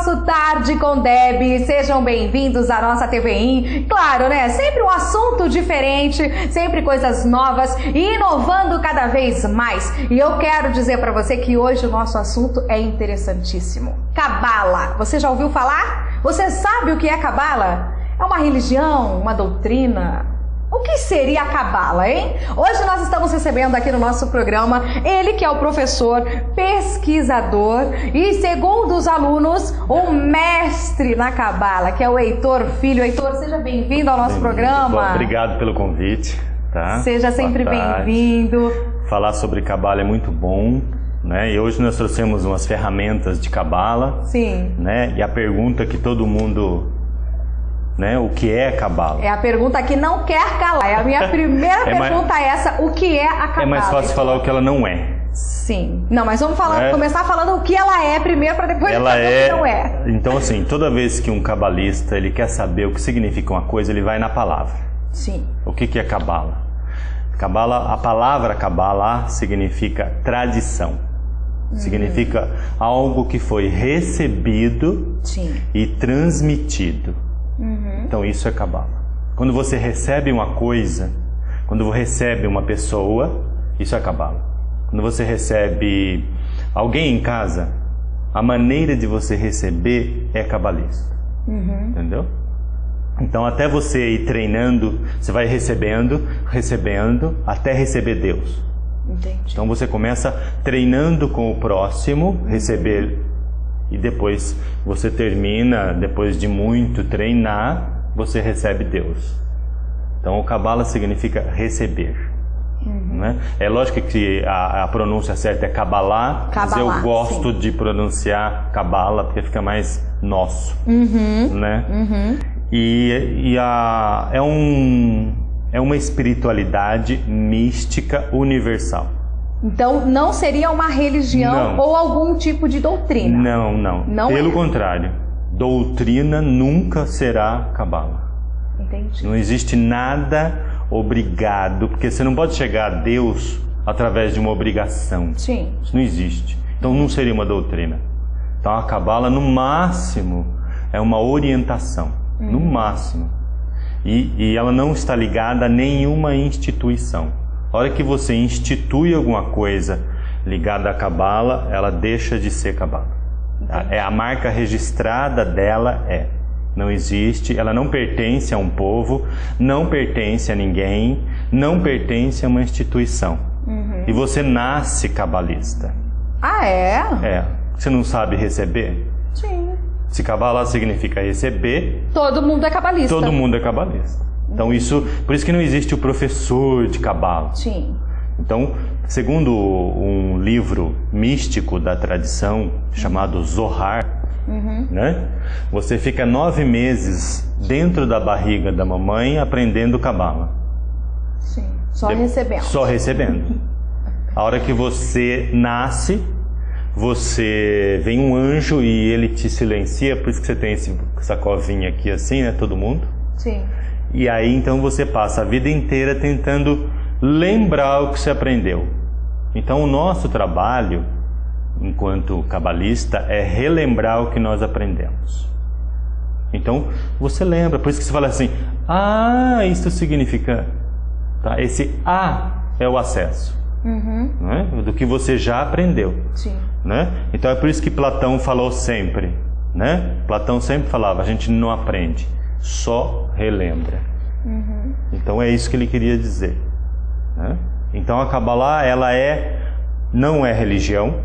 nosso Tarde com Deb. Sejam bem-vindos à nossa TVI. Claro, né? Sempre um assunto diferente, sempre coisas novas e inovando cada vez mais. E eu quero dizer para você que hoje o nosso assunto é interessantíssimo. Cabala. Você já ouviu falar? Você sabe o que é Cabala? É uma religião, uma doutrina? O que seria a Cabala, hein? Hoje nós estamos recebendo aqui no nosso programa ele que é o professor, pesquisador e, segundo os alunos, o mestre na Cabala, que é o Heitor Filho. Heitor, seja bem-vindo ao nosso programa. Obrigado pelo convite. Tá? Seja sempre bem-vindo. Falar sobre Cabala é muito bom, né? E hoje nós trouxemos umas ferramentas de Cabala. Sim. Né? E a pergunta que todo mundo... Né? O que é Cabala? É a pergunta que não quer calar. É a minha primeira pergunta essa. O que é a Cabala? É mais fácil falar o que ela não é. Sim. Não, mas vamos começar falando o que ela é primeiro, para depois ela saber o que não é. Então, assim, toda vez que um cabalista ele quer saber o que significa uma coisa, ele vai na palavra. Sim. O que é Cabala? Cabala, a palavra Cabala significa tradição. Significa algo que foi recebido e transmitido. Então isso é Cabala. Quando você recebe uma coisa, quando você recebe uma pessoa, isso é Cabala. Quando você recebe alguém em casa, a maneira de você receber é cabalista. Entendeu? Então até você ir treinando, você vai recebendo, até receber Deus. Entendi. Então você começa treinando com o próximo, receber. E depois você termina, depois de muito treinar, você recebe Deus. Então o Cabala significa receber. Né? É lógico que a pronúncia certa é Kabbalah, mas eu gosto de pronunciar Cabala porque fica mais nosso. Né? É uma espiritualidade mística universal. Então não seria uma religião ou algum tipo de doutrina? Não. Pelo contrário, doutrina nunca será Cabala. Entendi. Não existe nada obrigado, porque você não pode chegar a Deus através de uma obrigação. Sim. Isso não existe. Então não seria uma doutrina. Então a Cabala, no máximo, é uma orientação. No máximo. E ela não está ligada a nenhuma instituição. A hora que você institui alguma coisa ligada à Cabala, ela deixa de ser Cabala. É a marca registrada dela não existe, ela não pertence a um povo, não pertence a ninguém, não pertence a uma instituição. E você nasce cabalista. Ah, é? É. Você não sabe receber? Sim. Se Cabala significa receber... Todo mundo é cabalista. Todo mundo é cabalista. Então por isso que não existe o professor de Cabala. Sim. Então, segundo um livro místico da tradição chamado Zohar, né? Você fica 9 meses dentro da barriga da mamãe aprendendo Cabala. Sim. Só recebendo. Só recebendo. A hora que você nasce, vem um anjo e ele te silencia, por isso que você tem essa covinha aqui assim, né? Todo mundo. Sim. E aí então você passa a vida inteira tentando lembrar o que você aprendeu. Então o nosso trabalho, enquanto cabalista, é relembrar o que nós aprendemos. Então você lembra, por isso que você fala assim, isso significa... Tá? Esse é o acesso. Né? Do que você já aprendeu. Sim. Né? Então é por isso que Platão falou sempre. Né? Platão sempre falava, a gente não aprende. Só relembra. Então é isso que ele queria dizer. Né? Então a Kabbalah, ela não é religião,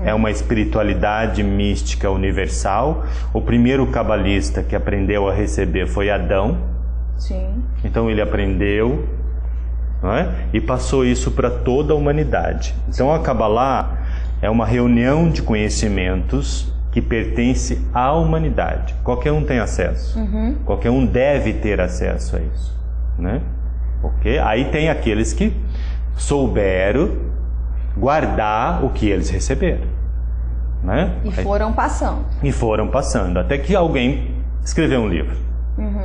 é uma espiritualidade mística universal. O primeiro cabalista que aprendeu a receber foi Adão. Sim. Então ele aprendeu, não é? E passou isso para toda a humanidade. Então a Kabbalah é uma reunião de conhecimentos que pertence à humanidade. Qualquer um tem acesso. Qualquer um deve ter acesso a isso. Né? Okay? Aí tem aqueles que souberam guardar o que eles receberam. Né? E foram passando. E foram passando. Até que alguém escreveu um livro.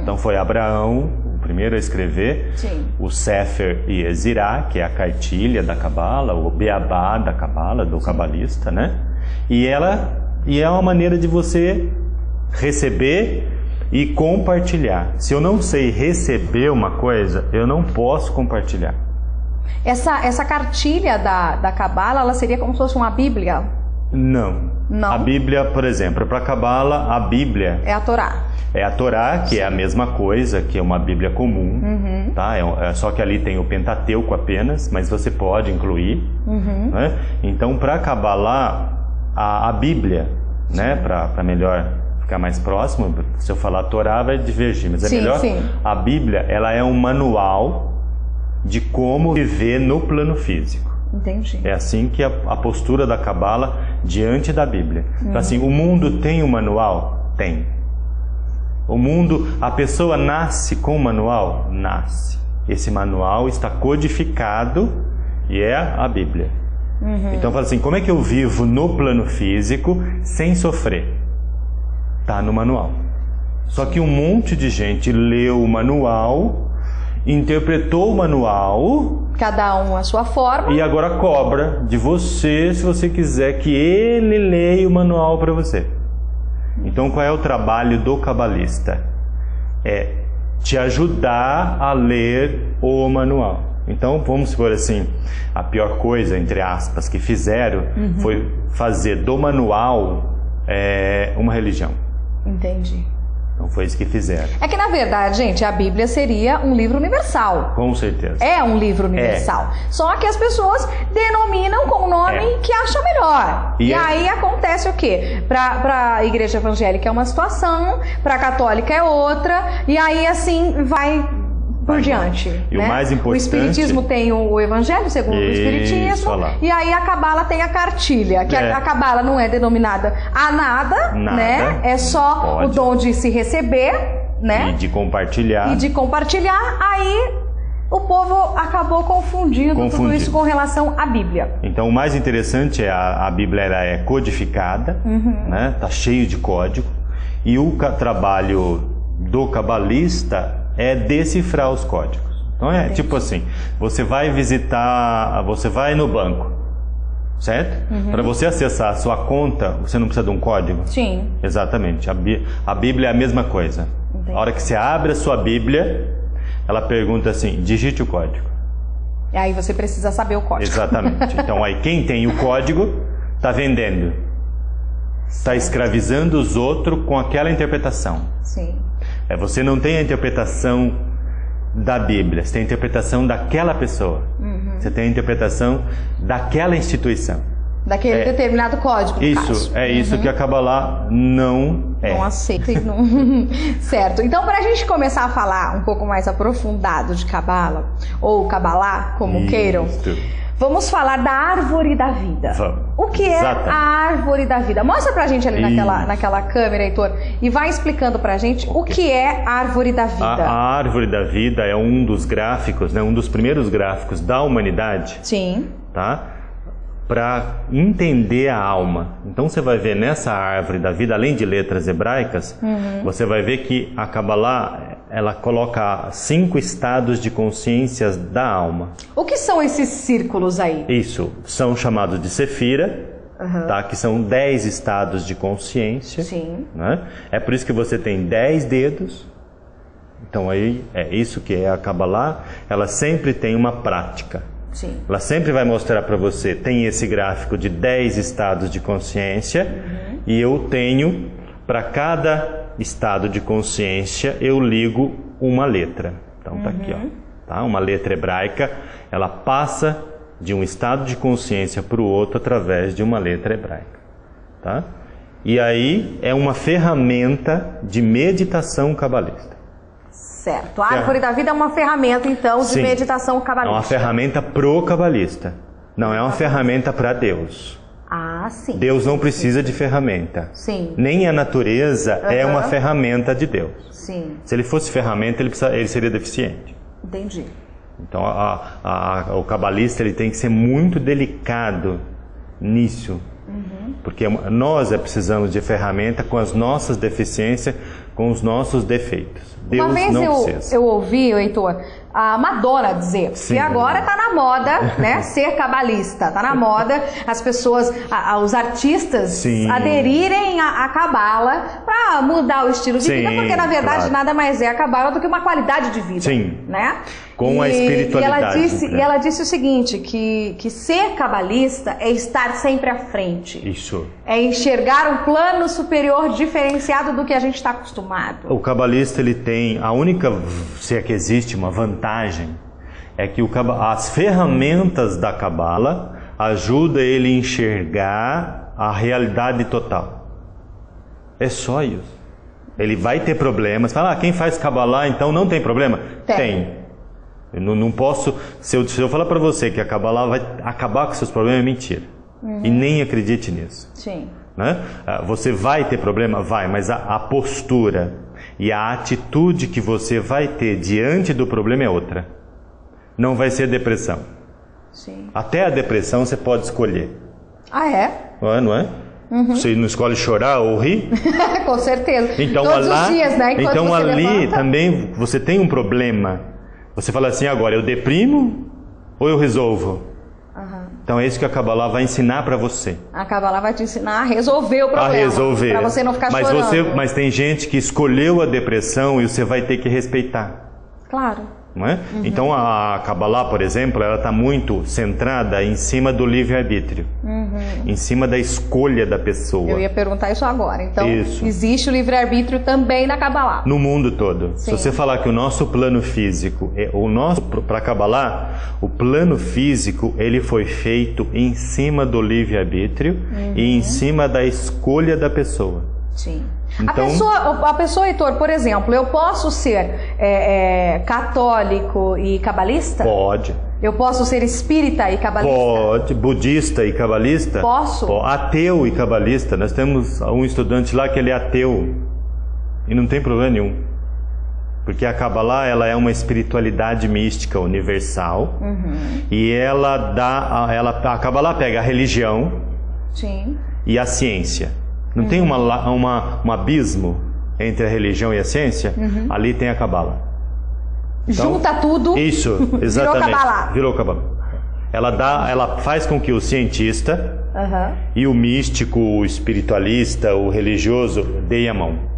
Então foi Abraão, o primeiro a escrever. Sim. O Sefer Yezirah, que é a cartilha da Cabala, o Beabá da Cabala, do cabalista. Né? E é uma maneira de você Receber e compartilhar. Se eu não sei receber uma coisa, eu não posso compartilhar. Essa cartilha da Cabala, ela seria como se fosse uma Bíblia? Não. A Bíblia, por exemplo, para a Cabala, a Bíblia... É a Torá. É a Torá, que é a mesma coisa, que é uma Bíblia comum, tá? Só que ali tem o Pentateuco apenas, mas você pode incluir. Né? Então, para a Cabala, a Bíblia, né? Para melhor ficar mais próximo, se eu falar Torá vai divergir, mas é melhor. A Bíblia, ela é um manual de como viver no plano físico. Entendi. É assim que a postura da Cabala diante da Bíblia. Então, assim, o mundo tem um manual? Tem. O mundo, a pessoa nasce com o manual? Nasce. Esse manual está codificado e é a Bíblia. Então, fala assim, como é que eu vivo no plano físico sem sofrer? Tá no manual. Só que um monte de gente leu o manual, interpretou o manual, cada um a sua forma, e agora cobra de você se você quiser que ele leia o manual para você. Então qual é o trabalho do cabalista? É te ajudar a ler o manual. Então vamos supor assim, a pior coisa, entre aspas, que fizeram foi fazer do manual uma religião. Entendi. Então foi isso que fizeram. É que na verdade, gente, a Bíblia seria um livro universal. Com certeza. É um livro universal. Só que as pessoas denominam com o nome que acham melhor. E aí acontece o quê? Para a igreja evangélica é uma situação, para a católica é outra, e aí assim vai por diante. E o mais importante... O Espiritismo tem o Evangelho, segundo o Espiritismo, e aí a Cabala tem a cartilha, que a Cabala não é denominada a nada, né? É só o dom de se receber, né? E de compartilhar. Aí o povo acabou confundindo tudo isso com relação à Bíblia. Então o mais interessante é a Bíblia ela é codificada, né? Tá cheio de código, e o trabalho do cabalista é decifrar os códigos. Então é tipo assim, você vai no banco, certo? Para você acessar a sua conta, você não precisa de um código? Sim. Exatamente. A Bíblia é a mesma coisa. A hora que você abre a sua Bíblia, ela pergunta assim, digite o código. E aí você precisa saber o código. Exatamente. Então aí quem tem o código está vendendo. Está escravizando os outros com aquela interpretação. Sim. Você não tem a interpretação da Bíblia, você tem a interpretação daquela pessoa. Você tem a interpretação daquela instituição. Daquele determinado código. Isso, isso que a Cabala não é. Não aceita. Certo. Então, para a gente começar a falar um pouco mais aprofundado de Cabala, ou Cabalá, como queiram, vamos falar da árvore da vida. O que é a árvore da vida? Mostra pra gente ali naquela câmera, Heitor, e vai explicando pra gente o que é a árvore da vida. A árvore da vida é um dos gráficos, né, um dos primeiros gráficos da humanidade. Sim. Tá? Para entender a alma. Então você vai ver nessa árvore da vida, além de letras hebraicas, você vai ver que a Kabbalah, ela coloca 5 estados de consciências da alma. O que são esses círculos aí? Isso, são chamados de Sefira, tá? Que são 10 estados de consciência. Sim. Né? É por isso que você tem 10 dedos. Então aí é isso que é a Kabbalah. Ela sempre tem uma prática. Sim. Ela sempre vai mostrar para você, tem esse gráfico de 10 estados de consciência, e eu tenho, para cada estado de consciência, eu ligo uma letra. Então tá aqui, ó, tá? Uma letra hebraica, ela passa de um estado de consciência para o outro através de uma letra hebraica. Tá? E aí é uma ferramenta de meditação cabalista. Certo. A árvore da vida é uma ferramenta, então, de meditação cabalista. É uma ferramenta pro cabalista. Não é uma ferramenta para Deus. Ah, sim. Deus não precisa de ferramenta. Sim. Nem a natureza é uma ferramenta de Deus. Sim. Se ele fosse ferramenta, ele seria deficiente. Entendi. Então, o cabalista ele tem que ser muito delicado nisso. Porque nós precisamos de ferramenta com as nossas deficiências com os nossos defeitos. Deus Uma vez não precisa. eu ouvi, Heitor, a Madonna dizer que agora tá na moda, né, ser cabalista, tá na moda as pessoas, os artistas aderirem à cabala para mudar o estilo de vida, porque na verdade nada mais é a cabala do que uma qualidade de vida, né? Com a espiritualidade. E ela disse o seguinte, que ser cabalista é estar sempre à frente. Isso. É enxergar um plano superior diferenciado do que a gente está acostumado. O cabalista, ele tem a única, se é que existe uma vantagem, é que as ferramentas da cabala ajudam ele a enxergar a realidade total. É só isso. Ele vai ter problemas. Fala, quem faz cabalá então não tem problema? Tem. Eu não posso, se eu falar para você que a cabala vai acabar com seus problemas, é mentira. E nem acredite nisso. Sim. Né? Você vai ter problema? Vai, mas a postura e a atitude que você vai ter diante do problema é outra. Não vai ser depressão. Sim. Até a depressão você pode escolher. Ah, é? Não é? Você não escolhe chorar ou rir? Com certeza. Então, todos os dias, né? Enquanto então você ali levanta... também você tem um problema. Você fala assim, agora eu deprimo ou eu resolvo? Então é isso que a Kabbalah vai ensinar para você. A Kabbalah vai te ensinar a resolver o problema. A resolver. Para você não ficar chorando. Mas tem gente que escolheu a depressão e você vai ter que respeitar. Claro. Não é? Então a Kabbalah, por exemplo, ela está muito centrada em cima do livre-arbítrio. Em cima da escolha da pessoa. Eu ia perguntar isso agora. Então, existe o livre-arbítrio também na Kabbalah. No mundo todo. Sim. Se você falar que o nosso plano físico, para a Kabbalah, o plano físico, ele foi feito em cima do livre-arbítrio e em cima da escolha da pessoa. Sim. Então, a pessoa, Heitor, por exemplo, eu posso ser católico e cabalista? Pode. Eu posso ser espírita e cabalista? Pode. Budista e cabalista? Posso. Ateu e cabalista. Nós temos um estudante lá que ele é ateu e não tem problema nenhum. Porque a Kabbalah, ela é uma espiritualidade mística universal e a Kabbalah pega a religião e a ciência. Não tem um abismo entre a religião e a ciência? Ali tem a Kabbalah. Então, junta tudo. Isso, exatamente. Virou Kabbalah. Ela faz com que o cientista e o místico, o espiritualista, o religioso deem a mão.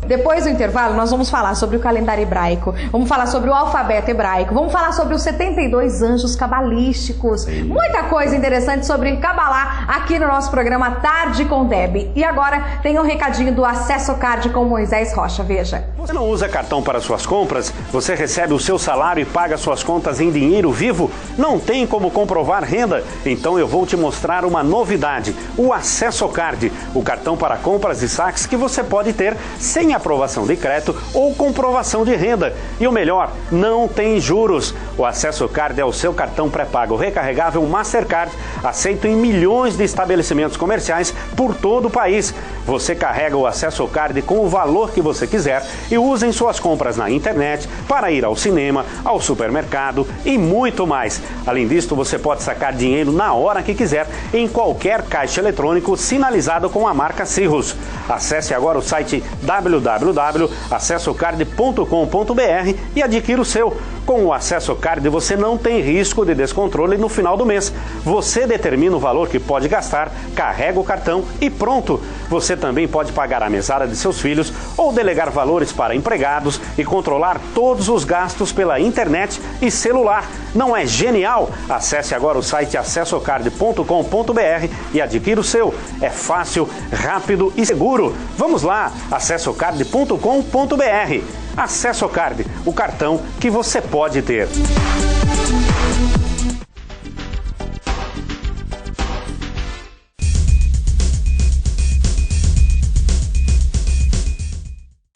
Depois do intervalo, nós vamos falar sobre o calendário hebraico, vamos falar sobre o alfabeto hebraico, vamos falar sobre os 72 anjos cabalísticos, muita coisa interessante sobre Kabbalah aqui no nosso programa Tarde com Deb. E agora tem um recadinho do Acesso Card com Moisés Rocha, veja. Você não usa cartão para suas compras? Você recebe o seu salário e paga suas contas em dinheiro vivo? Não tem como comprovar renda? Então eu vou te mostrar uma novidade, o Acesso Card, o cartão para compras e saques que você pode ter sem aprovação de crédito ou comprovação de renda. E o melhor, não tem juros. O Acesso Card é o seu cartão pré-pago recarregável Mastercard, aceito em milhões de estabelecimentos comerciais por todo o país. Você carrega o Acesso Card com o valor que você quiser e usa em suas compras na internet, para ir ao cinema, ao supermercado e muito mais. Além disso, você pode sacar dinheiro na hora que quiser em qualquer caixa eletrônico sinalizado com a marca Cirrus. Acesse agora o site www.acessocard.com.br e adquira o seu. Com o Acesso Card você não tem risco de descontrole no final do mês. Você determina o valor que pode gastar, carrega o cartão e pronto! Você também pode pagar a mesada de seus filhos ou delegar valores para empregados e controlar todos os gastos pela internet e celular. Não é genial? Acesse agora o site acessocard.com.br e adquira o seu. É fácil, rápido e seguro. Vamos lá, acessocard.com.br. Acesso Card, o cartão que você pode ter.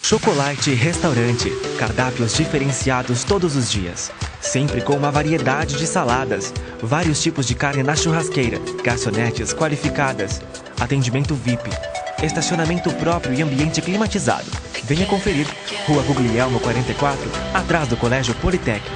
Chocolate Restaurante. Cardápios diferenciados todos os dias. Sempre com uma variedade de saladas, vários tipos de carne na churrasqueira, garçonetes qualificadas, atendimento VIP, estacionamento próprio e ambiente climatizado. Venha conferir. Rua Guglielmo 44, atrás do Colégio Politécnico.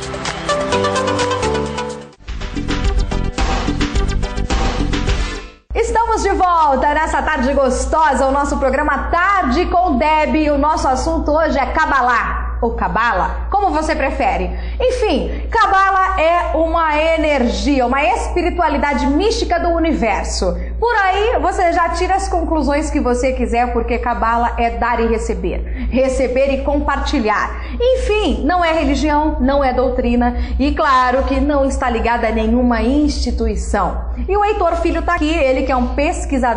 Estamos de volta volta nessa tarde gostosa, o nosso programa Tarde com Debbie. O nosso assunto hoje é Kabbalah, ou Cabala, como você prefere. Enfim, Cabala é uma energia, uma espiritualidade mística do universo. Por aí você já tira as conclusões que você quiser, porque Cabala é dar e receber. Receber e compartilhar. Enfim, não é religião, não é doutrina e claro que não está ligada a nenhuma instituição. E o Heitor Filho está aqui, ele que é um pesquisador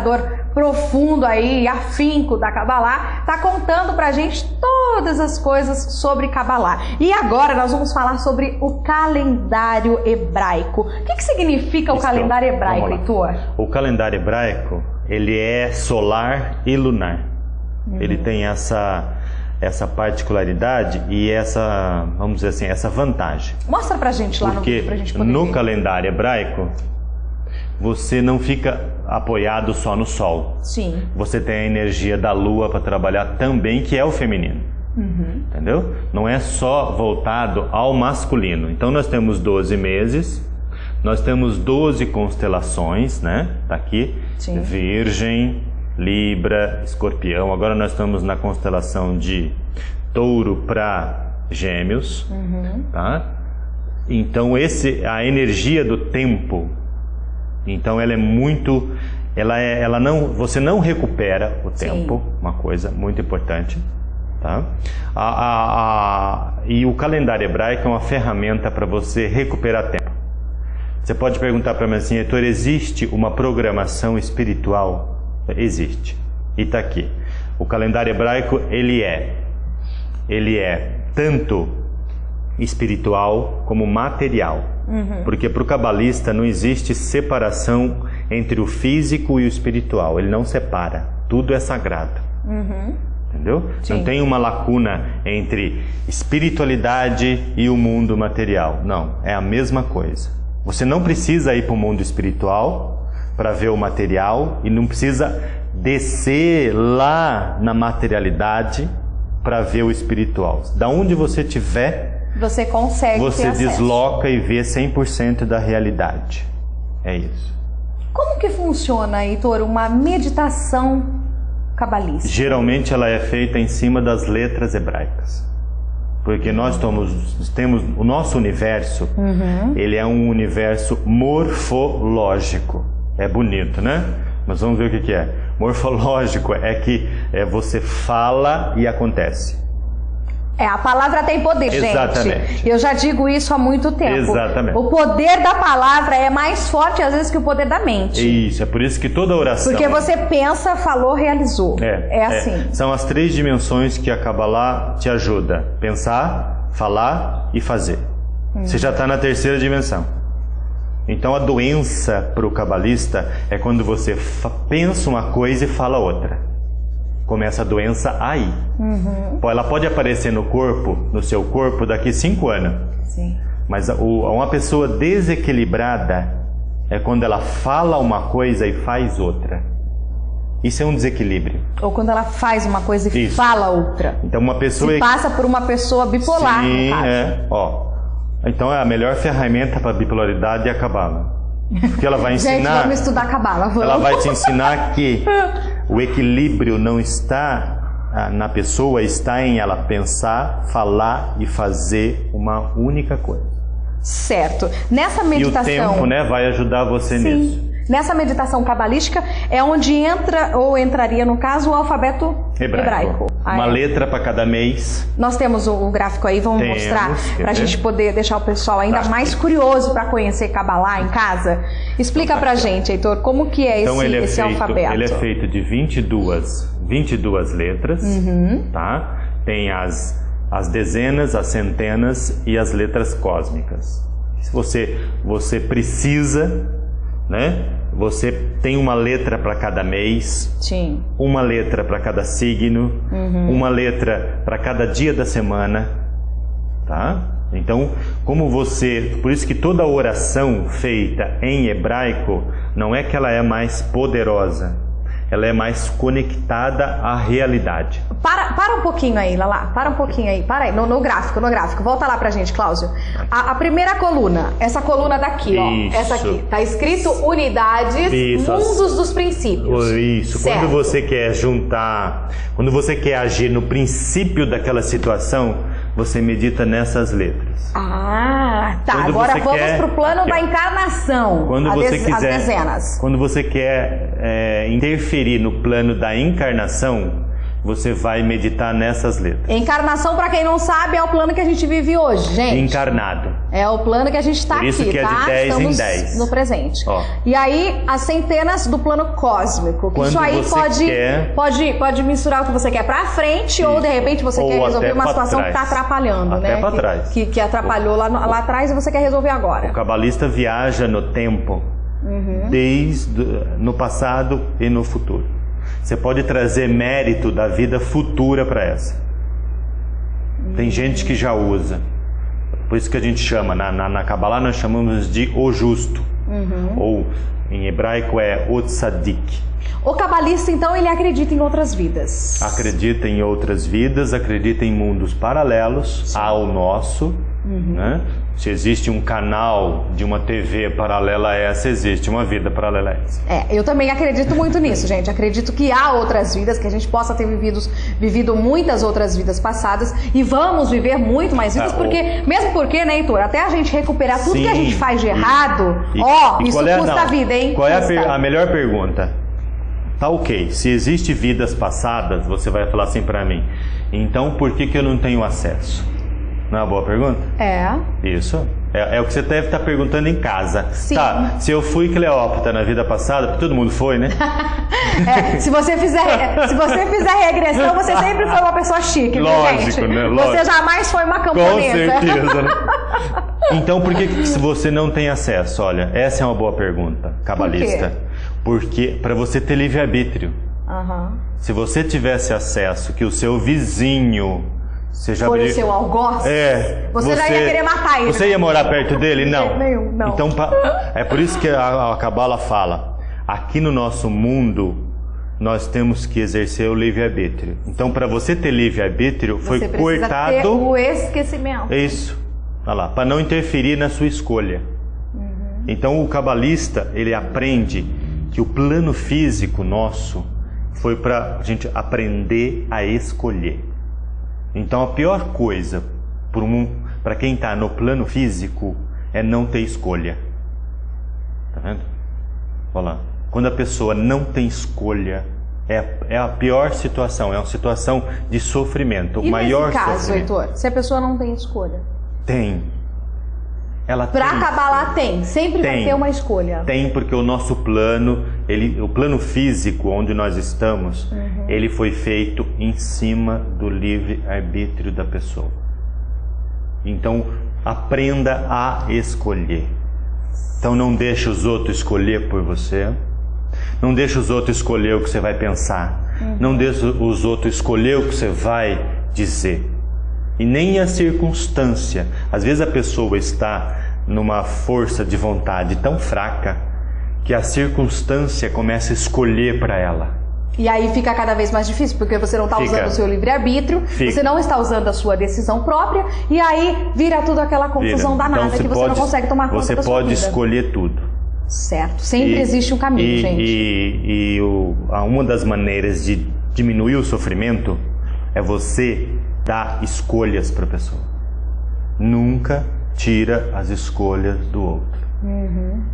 profundo aí, afinco da Kabbalah, tá contando pra gente todas as coisas sobre Kabbalah. E agora nós vamos falar sobre o calendário hebraico. O que significa o calendário hebraico, Heitor? O calendário hebraico, ele é solar e lunar. Ele tem essa particularidade e essa, vamos dizer assim, essa vantagem. Mostra pra gente lá no vídeo pra gente poder no ver. Calendário hebraico, você não fica apoiado só no sol. Sim. Você tem a energia da lua para trabalhar também, que é o feminino. Entendeu? Não é só voltado ao masculino. Então nós temos 12 meses, nós temos 12 constelações, né? Tá aqui. Sim. Virgem, Libra, Escorpião. Agora nós estamos na constelação de Touro para Gêmeos, tá? Então a energia do tempo, então ela é muito, você não recupera o tempo. Sim. Uma coisa muito importante, tá? E o calendário hebraico é uma ferramenta para você recuperar tempo. Você pode perguntar para mim assim, Heitor, existe uma programação espiritual? Existe. E está aqui. O calendário hebraico, ele é tanto espiritual como material. Porque para o cabalista não existe separação entre o físico e o espiritual. Ele não separa. Tudo é sagrado. Entendeu? Sim. Não tem uma lacuna entre espiritualidade e o mundo material. Não, é a mesma coisa. Você não precisa ir para o mundo espiritual para ver o material e não precisa descer lá na materialidade para ver o espiritual. Da onde você estiver, você consegue você ter acesso. desloca e vê 100% da realidade. É isso. Como que funciona, Heitor, uma meditação cabalística? Geralmente ela é feita em cima das letras hebraicas. Porque nós temos o nosso universo, ele é um universo morfológico. É bonito, né? Mas vamos ver o que é. Morfológico é que você fala e acontece. A palavra tem poder, Exatamente. gente. Eu já digo isso há muito tempo. Exatamente. O poder da palavra é mais forte às vezes que o poder da mente. Isso, é por isso que toda oração... Porque você pensa, falou, realizou. É assim. São as 3 dimensões que a Kabbalah te ajuda. Pensar, falar e fazer. Você já está na 3ª dimensão. Então a doença para o cabalista é quando você pensa uma coisa e fala outra. Começa a doença aí. Ela pode aparecer no seu corpo daqui 5 anos. Sim. Mas uma pessoa desequilibrada é quando ela fala uma coisa e faz outra. Isso é um desequilíbrio. Ou quando ela faz uma coisa e Isso. fala outra. Então uma pessoa... Se passa por uma pessoa bipolar, Sim, no caso. Então a melhor ferramenta para bipolaridade é a Kabbalah. Porque ela vai ensinar... Gente, vamos estudar Kabbalah. Vamos. Ela vai te ensinar que o equilíbrio não está na pessoa, está em ela pensar, falar e fazer uma única coisa. Certo. Nessa meditação... E o tempo, né, vai ajudar você nisso. Nessa meditação cabalística é onde entra, ou entraria no caso, o alfabeto hebraico. Uma letra para cada mês. Nós temos o gráfico aí, vamos mostrar para a gente poder deixar o pessoal ainda mais curioso para conhecer Kabbalah em casa. Explica pra gente, Heitor, como que é esse alfabeto? Ele é feito de 22 letras, tá? Tem as dezenas, as centenas e as letras cósmicas. Se você precisa, né? Você tem uma letra para cada mês, Sim. uma letra para cada signo, uma letra para cada dia da semana, tá? Então, por isso que toda oração feita em hebraico não é que ela é mais poderosa, ela é mais conectada à realidade. Para um pouquinho aí, Lala, para um pouquinho aí, para aí, no gráfico, volta lá pra gente, Cláudio. A primeira coluna, essa coluna daqui, ó, essa aqui, tá escrito unidades, mundos dos princípios. Isso, certo. Quando você quer juntar, quando você quer agir no princípio daquela situação, você medita nessas letras. Ah, tá. Quando agora vamos quer, pro plano da encarnação. Quando você quiser, as dezenas. Quando você quer interferir no plano da encarnação, você vai meditar nessas letras. Encarnação, pra quem não sabe, é o plano que a gente vive hoje, gente. Encarnado. É o plano que a gente tá aqui, tá? Por isso que é de 10 Estamos em 10. no presente. Ó. E aí, as centenas do plano cósmico. Que Quando isso aí você pode misturar o que você quer pra frente, isso. Ou de repente você quer resolver uma situação que tá atrapalhando, até né? Pra trás. Que atrapalhou lá atrás e você quer resolver agora. O cabalista viaja no tempo, no passado e no futuro. Você pode trazer mérito da vida futura para essa. Tem gente que já usa. Por isso que a gente chama, na Kabbalah nós chamamos de o justo. Ou em hebraico é o tzadik. O cabalista, então, ele acredita em outras vidas. Acredita em outras vidas, acredita em mundos paralelos ao nosso. Né? Se existe um canal de uma TV paralela a essa, existe uma vida paralela a essa. Eu também acredito muito nisso, gente. Acredito que há outras vidas, que a gente possa ter vivido muitas outras vidas passadas e vamos viver muito mais vidas, mesmo porque, né, Heitor, até a gente recuperar tudo que a gente faz de errado, isso custa a vida, hein? Qual é a melhor pergunta? Tá ok, se existe vidas passadas, você vai falar assim pra mim, então por que eu não tenho acesso? Não é uma boa pergunta? Isso. É o que você deve estar perguntando em casa. Sim. Tá, se eu fui Cleópatra na vida passada, porque todo mundo foi, né? Se você fizer regressão, você sempre foi uma pessoa chique, lógico, gente? Né? Você jamais foi uma camponesa. Com certeza, né? Então, por que você não tem acesso? Olha, essa é uma boa pergunta, cabalista. Por quê? Porque para você ter livre-arbítrio. Se você tivesse acesso que o seu vizinho... Por o seu algoz? Você já ia querer matar ele. Você ia morar perto dele? Não. Não. Então, é por isso que a Kabbalah fala, aqui no nosso mundo, nós temos que exercer o livre-arbítrio. Então, para você ter livre-arbítrio, foi cortado... Ter o esquecimento. Isso. Olha lá, para não interferir na sua escolha. Então, o cabalista, ele aprende que o plano físico nosso foi para a gente aprender a escolher. Então a pior coisa para quem está no plano físico é não ter escolha. Tá vendo? Olha lá. Quando a pessoa não tem escolha, é a pior situação, é uma situação de sofrimento. E maior nesse caso, sofrimento. Heitor, se a pessoa não tem escolha? Tem. Ela pra Kabbalah tem, sempre vai ter uma escolha. Tem, porque o nosso plano, o plano físico onde nós estamos, ele foi feito em cima do livre-arbítrio da pessoa. Então, aprenda a escolher. Então, não deixe os outros escolher por você. Não deixe os outros escolher o que você vai pensar. Não deixe os outros escolher o que você vai dizer. E nem a circunstância. Às vezes a pessoa está numa força de vontade tão fraca que a circunstância começa a escolher para ela. E aí fica cada vez mais difícil, porque você não está usando o seu livre-arbítrio, você não está usando a sua decisão própria, e aí vira tudo aquela confusão danada que você não consegue tomar conta da sua vida. Você pode escolher tudo. Certo, sempre existe um caminho, gente. Uma das maneiras de diminuir o sofrimento é você dar escolhas para a pessoa. Nunca tira as escolhas do outro.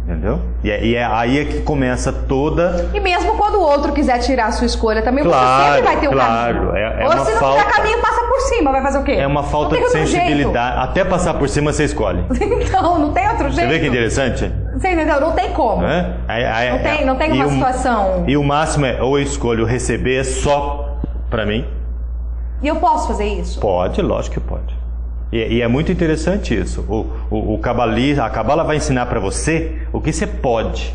Entendeu? E aí é que começa toda... E mesmo quando o outro quiser tirar a sua escolha também, você sempre vai ter um caminho. Ou se não tiver caminho, passa por cima, vai fazer o quê? É uma falta de sensibilidade. Até passar por cima você escolhe. Então, não tem outro jeito. Você vê que interessante? Você entendeu? Não tem como. Não tem uma situação... E o máximo é, ou eu escolho receber só pra mim. E eu posso fazer isso? Pode, lógico que pode. E é muito interessante isso. A Kabbalah vai ensinar para você o que você pode.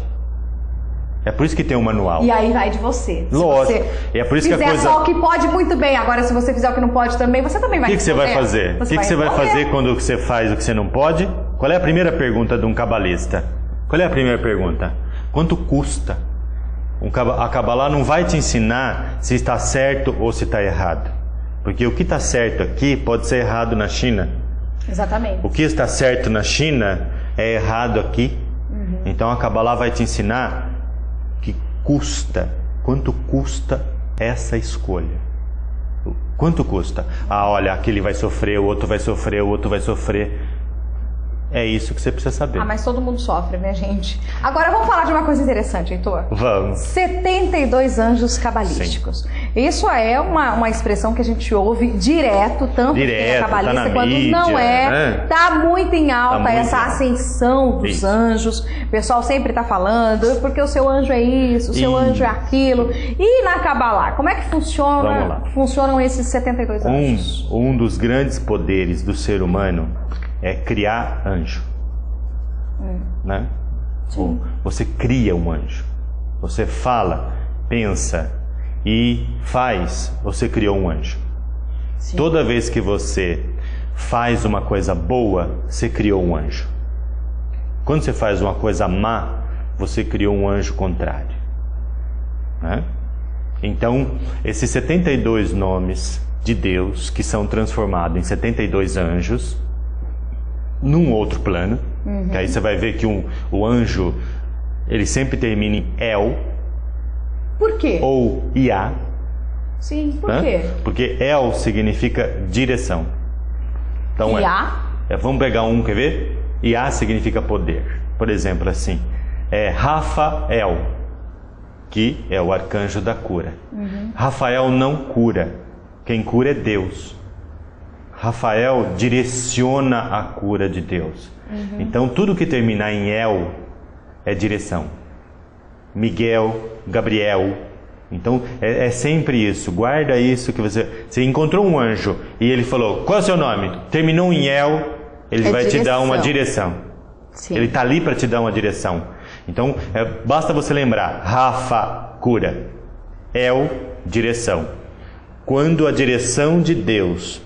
É por isso que tem um manual. E aí vai de você. Lógico. E é por isso que a coisa... só o que pode, muito bem. Agora, se você fizer o que não pode também, você também vai O que você vai fazer? O que você vai fazer quando você faz o que você não pode? Qual é a primeira pergunta de um cabalista? Qual é a primeira pergunta? Quanto custa A Kabbalah não vai te ensinar se está certo ou se está errado. Porque o que está certo aqui pode ser errado na China. Exatamente. O que está certo na China é errado aqui. Então a Kabbalah vai te ensinar que quanto custa essa escolha. Quanto custa? Olha, aquele vai sofrer, o outro vai sofrer, o outro vai sofrer. É isso que você precisa saber. Mas todo mundo sofre, né, gente? Agora vamos falar de uma coisa interessante, Heitor. Vamos. 72 anjos cabalísticos. Sim. Isso é uma expressão que a gente ouve direto, tanto quem é cabalista quanto mídia, não é. Né? Tá muito em alta essa ascensão dos anjos. O pessoal sempre tá falando, porque o seu anjo é isso, o seu anjo é aquilo. E na Kabbalah, como é que funcionam esses 72 anjos? Um dos grandes poderes do ser humano é criar anjo, né? Você cria um anjo. Você fala, pensa e faz, você criou um anjo. Sim. Toda vez que você faz uma coisa boa, você criou um anjo. Quando você faz uma coisa má, você criou um anjo contrário, né? Então, esses 72 nomes de Deus, que são transformados em 72 anjos, num outro plano, que aí você vai ver que o anjo, ele sempre termina em El. Por quê? Ou Iá. Sim, por quê? Porque El significa direção. Então Iá? Vamos pegar quer ver? Iá significa poder. Por exemplo, assim, Rafael, que é o arcanjo da cura. Rafael não cura. Quem cura é Deus. Rafael direciona a cura de Deus. Então tudo que terminar em El é direção. Miguel, Gabriel. Então é sempre isso. Guarda isso que você encontrou um anjo e ele falou: qual é o seu nome? Terminou em El, ele vai te dar uma direção. Sim. Ele está ali para te dar uma direção. Então basta você lembrar: Rafa, cura. El, direção. Quando a direção de Deus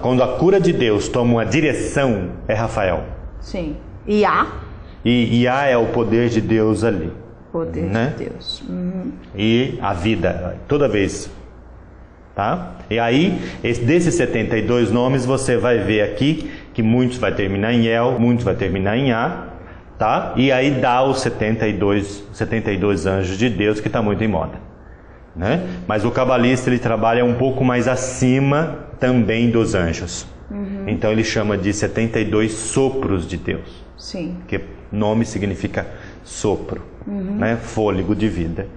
quando a cura de Deus toma uma direção, é Rafael. Sim. Iá? E Iá é o poder de Deus ali. Poder, né? De Deus. E a vida, toda vez. Tá? E aí, desses 72 nomes, você vai ver aqui que muitos vai terminar em El, muitos vai terminar em A. Tá? E aí dá os 72 anjos de Deus, que está muito em moda. Né? Mas o cabalista, ele trabalha um pouco mais acima também dos anjos. Então ele chama de 72 sopros de Deus. Sim. Que nome significa sopro, né? Fôlego de vida.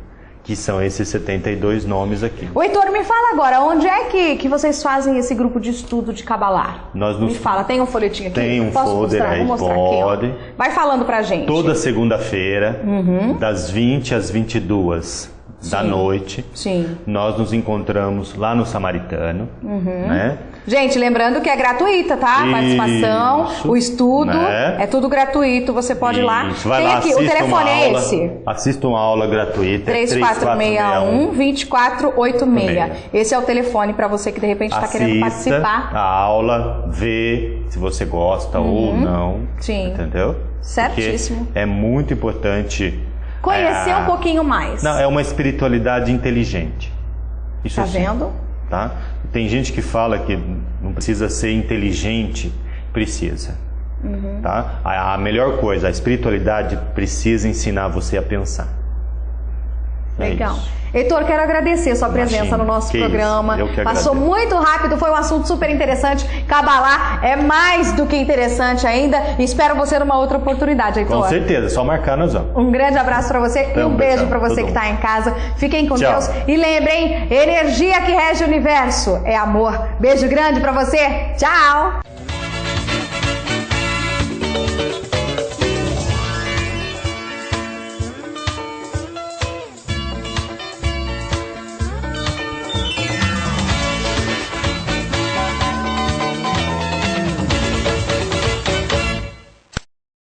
Que são esses 72 nomes aqui. O Heitor, me fala agora, onde é que vocês fazem esse grupo de estudo de Kabbalah? Me fala, tem um folhetinho aqui? Tem um folder aí, pode. Aqui, vai falando pra gente. Toda segunda-feira, das 20 às 22 da noite, nós nos encontramos lá no Samaritano, né? Gente, lembrando que é gratuita, tá? A participação, o estudo, é tudo gratuito, você pode ir lá. Vai lá, aqui, o telefone é esse. Assista uma aula gratuita. 3461-2486. Esse é o telefone para você que de repente está querendo participar. A aula, vê se você gosta ou não. Sim. Entendeu? Certíssimo. Porque é muito importante conhecer um pouquinho mais. Não, é uma espiritualidade inteligente. Isso tá vendo? Tá? Tem gente que fala que não precisa ser inteligente, precisa. Tá? A melhor coisa, a espiritualidade precisa ensinar você a pensar. Legal. Heitor, quero agradecer a sua presença no nosso programa. Passou muito rápido, foi um assunto super interessante. Kabbalah é mais do que interessante ainda. Espero você numa outra oportunidade, Heitor. Com certeza, só marcar nós vamos. Um grande abraço pra você e um beijo pra você que tá em casa. Fiquem com Deus. E lembrem, energia que rege o universo é amor. Beijo grande pra você. Tchau!